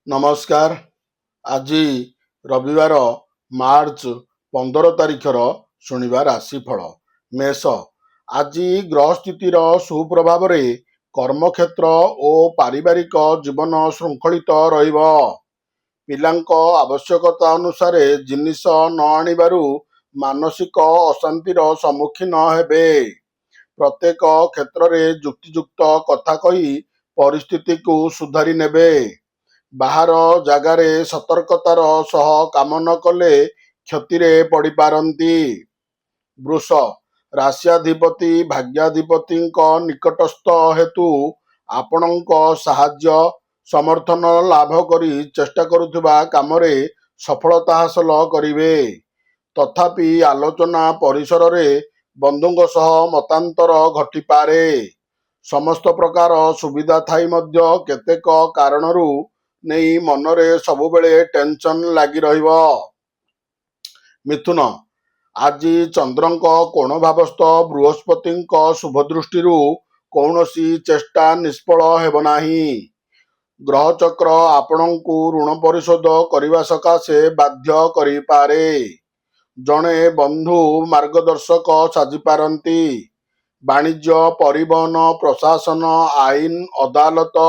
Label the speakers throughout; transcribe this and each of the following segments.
Speaker 1: ନମସ୍କାର। ଆଜି ରବିବାର ମାର୍ଚ୍ଚ 15 ତାରିଖର ଶୁଣିବା ରାଶିଫଳ। ମେଷ। ଆଜି ଗ୍ରହ ସ୍ଥିତିର ସୁପ୍ରଭାବରେ କର୍ମକ୍ଷେତ୍ର ଓ ପାରିବାରିକ ଜୀବନ ଶୃଙ୍ଖଳିତ ରହିବ। ପିଲାଙ୍କ ଆବଶ୍ୟକତା ଅନୁସାରେ ଜିନିଷ ନ ଆଣିବାରୁ ମାନସିକ ଅଶାନ୍ତିର ସମ୍ମୁଖୀନ ହେବେ। ପ୍ରତ୍ୟେକ କ୍ଷେତ୍ରରେ ଯୁକ୍ତିଯୁକ୍ତ କଥା କହି ପରିସ୍ଥିତିକୁ ସୁଧାରି ନେବେ। ବାହାର ଜାଗାରେ ସତର୍କତାର ସହ କାମ ନ କଲେ କ୍ଷତିରେ ପଡ଼ିପାରନ୍ତି। ବୃଷ। ରାଶ୍ୟାଧିପତି ଭାଗ୍ୟାଧିପତିଙ୍କ ନିକଟସ୍ଥ ହେତୁ ଆପଣଙ୍କ ସାହାଯ୍ୟ ସମର୍ଥନ ଲାଭ କରି ଚେଷ୍ଟା କରୁଥିବା କାମରେ ସଫଳତା ହାସଲ କରିବେ। ତଥାପି ଆଲୋଚନା ପରିସରରେ ବନ୍ଧୁଙ୍କ ସହ ମତାନ୍ତର ଘଟିପାରେ। ସମସ୍ତ ପ୍ରକାର ସୁବିଧା ଥାଇ ମଧ୍ୟ କେତେକ କାରଣରୁ ନେଇ ମନରେ ସବୁବେଳେ ଟେନସନ ଲାଗି ରହିବ। ମିଥୁନ। ଆଜି ଚନ୍ଦ୍ରଙ୍କ କୋଣଭାବସ୍ଥ ବୃହସ୍ପତିଙ୍କ ଶୁଭଦୃଷ୍ଟିରୁ କୌଣସି ଚେଷ୍ଟା ନିଷ୍ଫଳ ହେବ ନାହିଁ। ଗ୍ରହଚକ୍ର ଆପଣଙ୍କୁ ଋଣ ପରିଶୋଧ କରିବା ସକାଶେ ବାଧ୍ୟ କରିପାରେ। ଜଣେ ବନ୍ଧୁ ମାର୍ଗଦର୍ଶକ ସାଜିପାରନ୍ତି। ବାଣିଜ୍ୟ, ପରିବହନ, ପ୍ରଶାସନ, ଆଇନ, ଅଦାଲତ,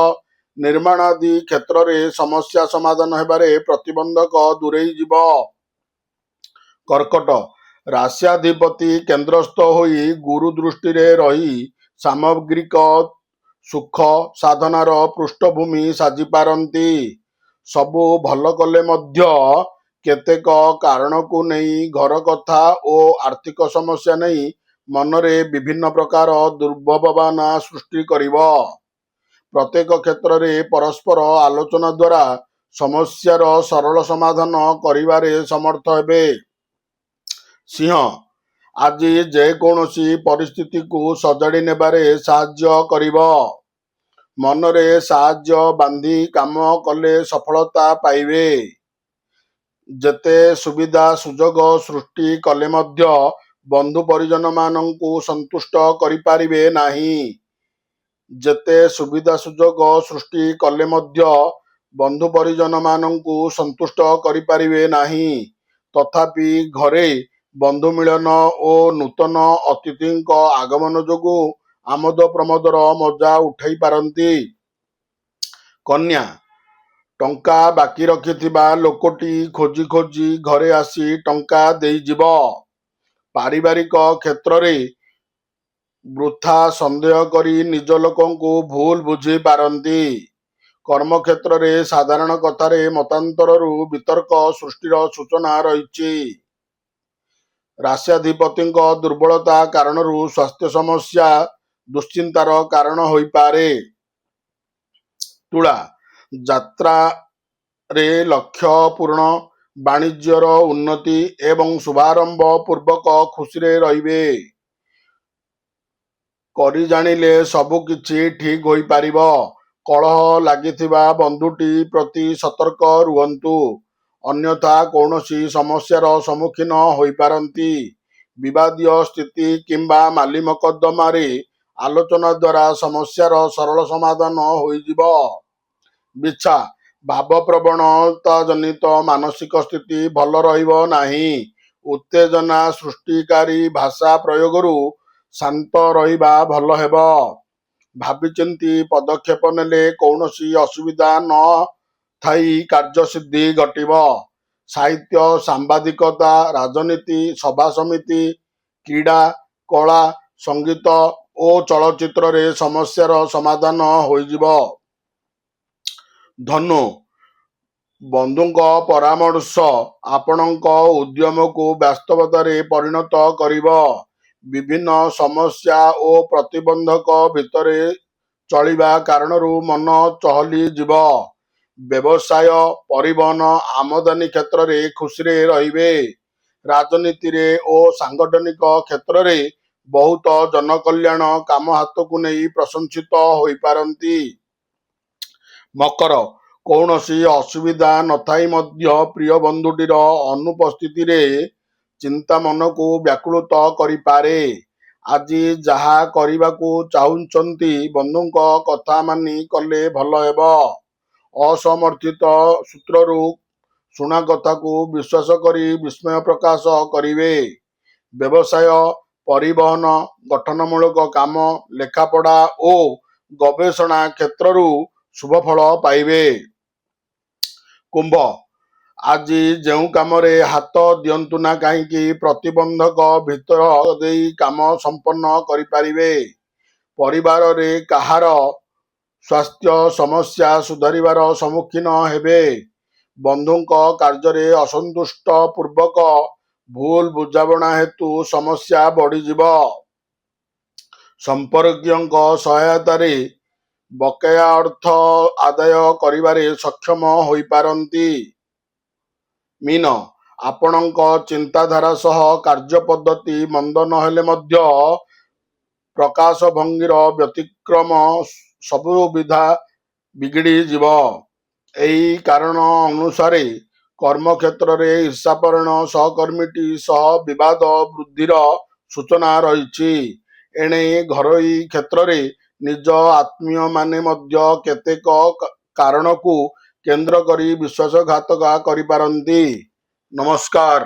Speaker 1: ନିର୍ମାଣ ଆଦି କ୍ଷେତ୍ରରେ ସମସ୍ୟା ସମାଧାନ ହେବାରେ ପ୍ରତିବନ୍ଧକ ଦୂରେଇ ଯିବ। କର୍କଟ। ରାଶ୍ୟାଧିପତି କେନ୍ଦ୍ରସ୍ଥ ହୋଇ ଗୁରୁ ଦୃଷ୍ଟିରେ ରହି ସାମଗ୍ରିକ ସୁଖ ସାଧନାର ପୃଷ୍ଠଭୂମି ସାଜିପାରନ୍ତି। ସବୁ ଭଲ କଲେ ମଧ୍ୟ କେତେକ କାରଣକୁ ନେଇ ଘର କଥା ଓ ଆର୍ଥିକ ସମସ୍ୟା ନେଇ ମନରେ ବିଭିନ୍ନ ପ୍ରକାର ଦୁର୍ଭାବନା ସୃଷ୍ଟି କରିବ। ପ୍ରତ୍ୟେକ କ୍ଷେତ୍ରରେ ପରସ୍ପର ଆଲୋଚନା ଦ୍ୱାରା ସମସ୍ୟାର ସରଳ ସମାଧାନ କରିବାରେ ସମର୍ଥ ହେବେ। ସିଂହ। ଆଜି ଯେକୌଣସି ପରିସ୍ଥିତିକୁ ସଜାଡ଼ି ନେବାରେ ସାହାଯ୍ୟ କରିବ। ମନରେ ସାହାଯ୍ୟ ବାନ୍ଧି କାମ କଲେ ସଫଳତା ପାଇବେ। ଯେତେ ସୁବିଧା ସୁଯୋଗ ସୃଷ୍ଟି କଲେ ମଧ୍ୟ ବନ୍ଧୁ ପରିଜନମାନଙ୍କୁ ସନ୍ତୁଷ୍ଟ କରିପାରିବେ ନାହିଁ। ଯେତେ ସୁବିଧା ସୁଯୋଗ ସୃଷ୍ଟି କଲେ ମଧ୍ୟ ବନ୍ଧୁ ପରିଜନମାନଙ୍କୁ ସନ୍ତୁଷ୍ଟ କରିପାରିବେ ନାହିଁ। ତଥାପି ଘରେ ବନ୍ଧୁ ମିଳନ ଓ ନୂତନ ଅତିଥିଙ୍କ ଆଗମନ ଯୋଗୁଁ ଆମୋଦ ପ୍ରମୋଦର ମଜା ଉଠାଇ ପାରନ୍ତି। କନ୍ୟା। ଟଙ୍କା ବାକି ରଖିଥିବା ଲୋକଟି ଖୋଜି ଖୋଜି ଘରେ ଆସି ଟଙ୍କା ଦେଇଯିବ। ପାରିବାରିକ କ୍ଷେତ୍ରରେ ବୃଥା ସନ୍ଦେହ କରି ନିଜ ଲୋକଙ୍କୁ ଭୁଲ ବୁଝି ପାରନ୍ତି। କର୍ମକ୍ଷେତ୍ରରେ ସାଧାରଣ କଥାରେ ମତାନ୍ତରରୁ ବିତର୍କ ସୃଷ୍ଟିର ସୂଚନା ରହିଛି। ରାଶ୍ୟାଧିପତିଙ୍କ ଦୁର୍ବଳତା କାରଣରୁ ସ୍ୱାସ୍ଥ୍ୟ ସମସ୍ୟା ଦୁଶ୍ଚିନ୍ତାର କାରଣ ହୋଇପାରେ। ତୁଳା। ଯାତ୍ରାରେ ଲକ୍ଷ୍ୟ ପୂରଣ, ବାଣିଜ୍ୟର ଉନ୍ନତି ଏବଂ ଶୁଭାରମ୍ଭ ପୂର୍ବକ ଖୁସିରେ ରହିବେ। କରି ଜାଣିଲେ ସବୁ କିଛି ଠିକ୍ ହୋଇପାରିବ। କଳହ ଲାଗିଥିବା ବନ୍ଧୁଟି ପ୍ରତି ସତର୍କ ରୁହନ୍ତୁ, ଅନ୍ୟଥା କୌଣସି ସମସ୍ୟାର ସମ୍ମୁଖୀନ ହୋଇପାରନ୍ତି। ବିବାଦୀୟ ସ୍ଥିତି କିମ୍ବା ମାଲି ମକଦ୍ଦମାରେ ଆଲୋଚନା ଦ୍ୱାରା ସମସ୍ୟାର ସରଳ ସମାଧାନ ହୋଇଯିବ। ବିଛା। ଭାବପ୍ରବଣତାଜନିତ ମାନସିକ ସ୍ଥିତି ଭଲ ରହିବ ନାହିଁ। ଉତ୍ତେଜନା ସୃଷ୍ଟିକାରୀ ଭାଷା ପ୍ରୟୋଗରୁ ଶାନ୍ତ ରହିବା ଭଲ ହେବ। ଭାବିଚିନ୍ତି ପଦକ୍ଷେପ ନେଲେ କୌଣସି ଅସୁବିଧା ନ ଥାଇ କାର୍ଯ୍ୟସିଦ୍ଧି ଘଟିବ। ସାହିତ୍ୟ, ସାମ୍ବାଦିକତା, ରାଜନୀତି, ସଭାସମିତି, କ୍ରୀଡ଼ା, କଳା, ସଙ୍ଗୀତ ଓ ଚଳଚ୍ଚିତ୍ରରେ ସମସ୍ୟାର ସମାଧାନ ହୋଇଯିବ। ଧନୁ। ବନ୍ଧୁଙ୍କ ପରାମର୍ଶ ଆପଣଙ୍କ ଉଦ୍ୟମକୁ ବାସ୍ତବତାରେ ପରିଣତ କରିବ। ବିଭିନ୍ନ ସମସ୍ୟା ଓ ପ୍ରତିବନ୍ଧକ ଭିତରେ ଚଳିବା କାରଣରୁ ମନ ଚହଲି ଯିବ। ବ୍ୟବସାୟ, ପରିବହନ, ଆମଦାନୀ କ୍ଷେତ୍ରରେ ଖୁସିରେ ରହିବେ। ରାଜନୀତିରେ ଓ ସାଂଗଠନିକ କ୍ଷେତ୍ରରେ ବହୁତ ଜନକଲ୍ୟାଣ କାମ ହାତକୁ ନେଇ ପ୍ରଶଂସିତ ହୋଇପାରନ୍ତି। ମକର। କୌଣସି ଅସୁବିଧା ନଥାଇ ମଧ୍ୟ ପ୍ରିୟ ବନ୍ଧୁଟିର ଅନୁପସ୍ଥିତିରେ ଚିନ୍ତା ମନକୁ ବ୍ୟାକୁଳିତ କରିପାରେ। ଆଜି ଯାହା କରିବାକୁ ଚାହୁଁଛନ୍ତି ବନ୍ଧୁଙ୍କ କଥା ମାନି କଲେ ଭଲ ହେବ। ଅସମର୍ଥିତ ସୂତ୍ରରୁ ଶୁଣା କଥାକୁ ବିଶ୍ୱାସ କରି ବିସ୍ମୟ ପ୍ରକାଶ କରିବେ। ବ୍ୟବସାୟ, ପରିବହନ, ଗଠନମୂଳକ କାମ, ଲେଖାପଢ଼ା ଓ ଗବେଷଣା କ୍ଷେତ୍ରରୁ ଶୁଭଫଳ ପାଇବେ। କୁମ୍ଭ, ଆଜି ଯେଉଁ କାମରେ ହାତ ଦିଅନ୍ତୁ ନା କାହିଁକି ପ୍ରତିବନ୍ଧକ ଭିତର ଦେଇ କାମ ସମ୍ପନ୍ନ କରିପାରିବେ। ପରିବାରରେ କାହାର ସ୍ୱାସ୍ଥ୍ୟ ସମସ୍ୟା ସୁଧାରିବାର ସମ୍ମୁଖୀନ ହେବେ। ବନ୍ଧୁଙ୍କ କାର୍ଯ୍ୟରେ ଅସନ୍ତୁଷ୍ଟ ପୂର୍ବକ ଭୁଲ ବୁଝାମଣା ହେତୁ ସମସ୍ୟା ବଢ଼ିଯିବ। ସମ୍ପର୍କୀୟଙ୍କ ସହାୟତାରେ ବକେୟା ଅର୍ଥ ଆଦାୟ କରିବାରେ ସକ୍ଷମ ହୋଇପାରନ୍ତି। ମୀନ, ଆପଣଙ୍କ ଚିନ୍ତାଧାରା ସହ କାର୍ଯ୍ୟ ପଦ୍ଧତି ମନ୍ଦ ନହେଲେ ମଧ୍ୟ ପ୍ରକାଶଭଙ୍ଗୀର ବ୍ୟତିକ୍ରମ ସବୁ ବିଧା ବିଗିଡ଼ିଯିବ। ଏହି କାରଣ ଅନୁସାରେ କର୍ମକ୍ଷେତ୍ରରେ ଈର୍ଷାପରାୟଣ ସହକର୍ମୀଟି ସହ ବିବାଦ ବୃଦ୍ଧିର ସୂଚନା ରହିଛି। ଏଣେ ଘରୋଇ କ୍ଷେତ୍ରରେ ନିଜ ଆତ୍ମୀୟମାନେ ମଧ୍ୟ କେତେକ କାରଣକୁ କେନ୍ଦ୍ର କରି ବିଶ୍ୱାସଘାତକତା କରିପାରନ୍ତି। ନମସ୍କାର।